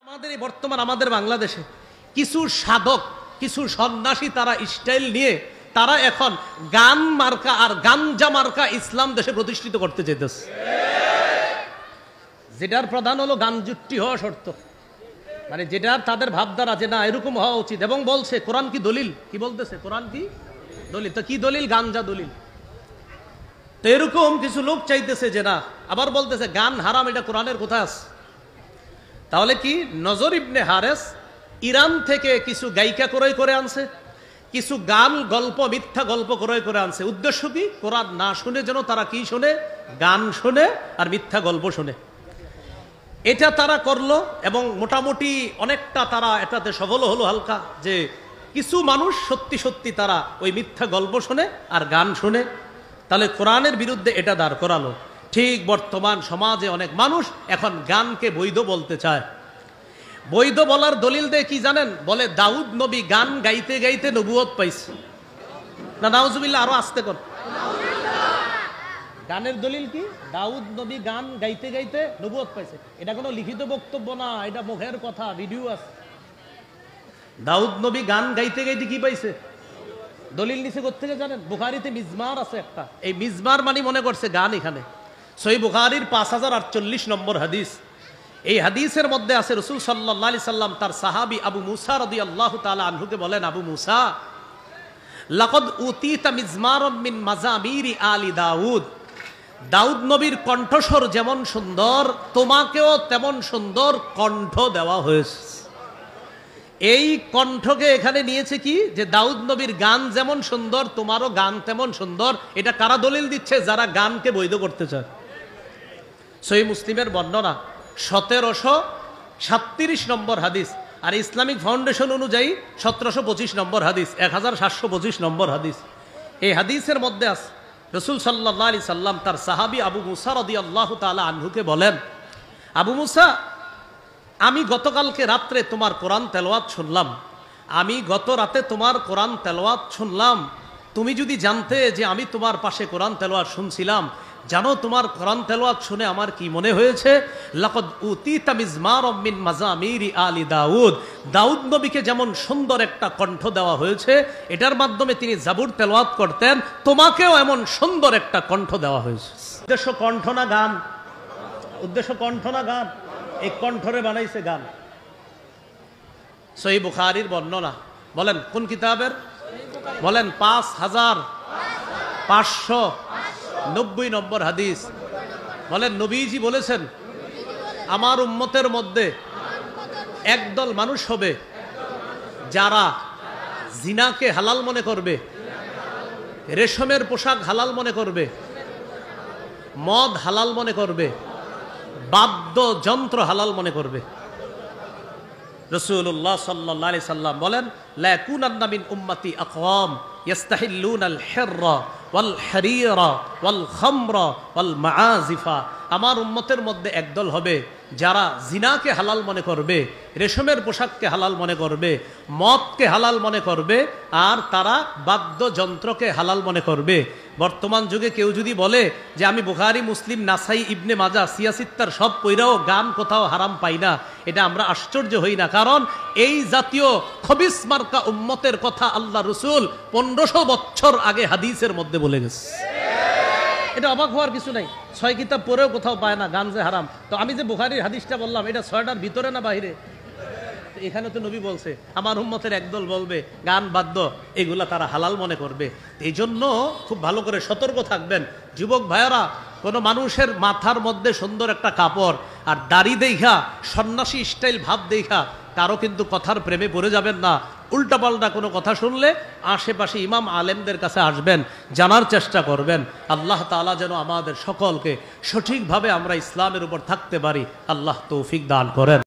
আমাদের এই বর্তমান আমাদের বাংলাদেশে কিছু সাধক কিছু সন্ন্যাসী তারা স্টাইল নিয়ে তারা এখন গান মার্কা আর গাঞ্জা মার্কা ইসলাম দেশে প্রতিষ্ঠিত করতে চাইতেছে, যেটার প্রধান হলো গাঞ্জুট্টি হওয়া শর্ত, মানে যেটা তাদের ভাবধারা যে না এরকম হওয়া উচিত। এবং বলছে কোরআন কি দলিল, কি বলতেছে কোরআন কি দলিল, তো কি দলিল? গাঞ্জা দলিল। তো এরকম কিছু লোক চাইতেছে যে না, আবার বলতেছে গান হারাম, এটা কোরআনের কোথায় আছে? তাহলে কি নজর ইবনে হারেস ইরান থেকে কিছু গায়িকা ক্রয় করে আনছে, কিছু গান গল্প মিথ্যা গল্প ক্রয় করে আনছে। উদ্দেশ্য কি? কোরআন না শুনে যেন তারা কি শোনে? গান শোনে আর মিথ্যা গল্প শোনে। এটা তারা করলো এবং মোটামুটি অনেকটা তারা এটাতে সফল হলো হালকা, যে কিছু মানুষ সত্যি সত্যি তারা ওই মিথ্যা গল্প শোনে আর গান শোনে। তাহলে কোরআনের বিরুদ্ধে এটা দাঁড় করালো। ঠিক বর্তমান সমাজে অনেক মানুষ এখন গানকে বৈধ বলতে চায়। বৈধ বলার দলিল দেয় কি জানেন? বলে দাউদ নবী গান গাইতে গাইতে নবুয়ত পাইছে। না নাউজুবিল্লাহ, আরো আস্তে কর। গানের দলিল কি? দাউদ নবী গান গাইতে গাইতে নবুয়ত পাইছে। এটা কোনো লিখিত বক্তব্য না, এটা মুখের কথা, ভিডিও আছে। দাউদ নবী গান গাইতে গাইতে কি পাইছে? দলিল নিচে কোত্থেকে জানেন? বুখারীতে মিজমার আছে একটা, এই মিজমার মানে মনে করছে গান। এখানে সহিহ বুখারীর 5048 নম্বর হাদিস। এই হাদিসের মধ্যে আছে রাসূল সাল্লাল্লাহু আলাইহি সাল্লাম তার সাহাবী আবু মুসা রাদিয়াল্লাহু তাআলা আনহুকে বলেন, আবু মুসা লাকাদ উতিতা মিজমারুম মিন মাজামিরি আলি দাউদ, দাউদ নবীর কণ্ঠস্বর যেমন সুন্দর তোমাকেও তেমন সুন্দর কণ্ঠ দেওয়া হয়েছে। এই কণ্ঠকে এখানে নিয়েছে কি? যে দাউদ নবীর গান যেমন সুন্দর তোমারও গান তেমন সুন্দর। এটা কারা দলিল দিচ্ছে? যারা গানকে বৈধ করতে চায়। সহিহ মুসলিমের বর্ণনা 1737 নম্বর হাদিস, আর ইসলামিক ফাউন্ডেশন অনুযায়ী 1725 নম্বর হাদিস, 1725 নম্বর হাদিস। এই হাদিসের মধ্যে আছে রাসূল সাল্লাল্লাহু আলাইহি সাল্লাম তার সাহাবী আবু মুসা রাদিয়াল্লাহু তাআলা আনহুকে বলেন, আবু মুসা আমি গতকালকে রাত্রে তোমার কোরআন তেলাওয়াত শুনলাম, আমি গত রাতে তোমার কোরআন তেলাওয়াত শুনলাম। তুমি যদি জানতে যে আমি তোমার পাশে কোরআন তেলাওয়াত শুনছিলাম, জানো তোমার কোরআন তেলাওয়াত শুনে আমার কি মনে হয়েছে? লাকাদ উতিতা মিজমারুম মিন মাজামিরি আলি দাউদ, দাউদ নবীকে যেমন সুন্দর একটা কণ্ঠ দেওয়া হয়েছে, এটার মাধ্যমে তিনি জাবুর তেলাওয়াত করতেন, তোমাকেও এমন সুন্দর একটা কণ্ঠ দেওয়া হয়েছে। উদ্দেশ্য কণ্ঠ না গান? উদ্দেশ্য কণ্ঠ না গান? এই কণ্ঠরে বানাইছে গান। সহিহ বুখারীর বর্ণনা, বলেন কোন কিতাবের? বলেন 5590 নম্বর হাদিস। বলেন নবীজি বলেছেন, আমার উম্মতের মধ্যে একদল মানুষ হবে যারা জিনাকে হালাল মনে করবে, রেশমের পোশাক হালাল মনে করবে, মদ হালাল মনে করবে, বাদ্যযন্ত্র হালাল মনে করবে। রাসূলুল্লাহ সাল্লাল্লাহু আলাইহি সাল্লাম বলেন, লা ইয়াকুনান্না মিন উম্মতি আকওয়াম ইস্তাহিল্লুনাল হিররা ওয়াল হারিরা ওয়াল খামরা ওয়াল মাআজিফা, আমার উম্মতের মধ্যে একদল হবে যারা জিনাকে হালাল মনে করবে, রেশমের পোশাককে হালাল মনে করবে, মদকে হালাল মনে করবে, আর তারা বাদ্যযন্ত্রকে হালাল মনে করবে। বর্তমান যুগে কেউ যদি বলে যে আমি বুখারী, মুসলিম, নাসাই, ইবনে মাজা, সিয়াসিত্তার সব পইরাও গান কোথাও হারাম পাই না, এটা আমরা আশ্চর্য হই না। কারণ এই জাতীয় খবিস মার্কা উম্মতের কথা আল্লাহ রসুল 1500 বছর আগে হাদিসের মধ্যে বলে গেছে। এটা অবাক হওয়ার কিছু নাই। 6 কিতাব পড়েও কোথাও পায় না গান যে হারাম। তো আমি যে বুখারীর হাদিসটা বললাম, এটা 6টার ভিতরে না বাহিরে? এখানে তো নবী বলছে আমার উম্মতের একদল বলবে গান বাদ্য এগুলা তারা হালাল মনে করবে। এই জন্য খুব ভালো করে সতর্ক থাকবেন যুবক ভাইয়েরা। কোনো মানুষের মাথার মধ্যে সুন্দর একটা কাপড় আর দাড়ি দেখা, সন্ন্যাসী স্টাইল ভাব দেখা কারো কিন্তু কথার প্রেমে পড়ে যাবেন না। উল্টাপাল্টা কোনো কথা শুনলে আশেপাশে ইমাম আলেমদের কাছে আসবেন, জানার চেষ্টা করবেন। আল্লাহ তাআলা যেন আমাদের সকলকে সঠিকভাবে আমরা ইসলামের উপর থাকতে পারি, আল্লাহ তৌফিক দান করেন।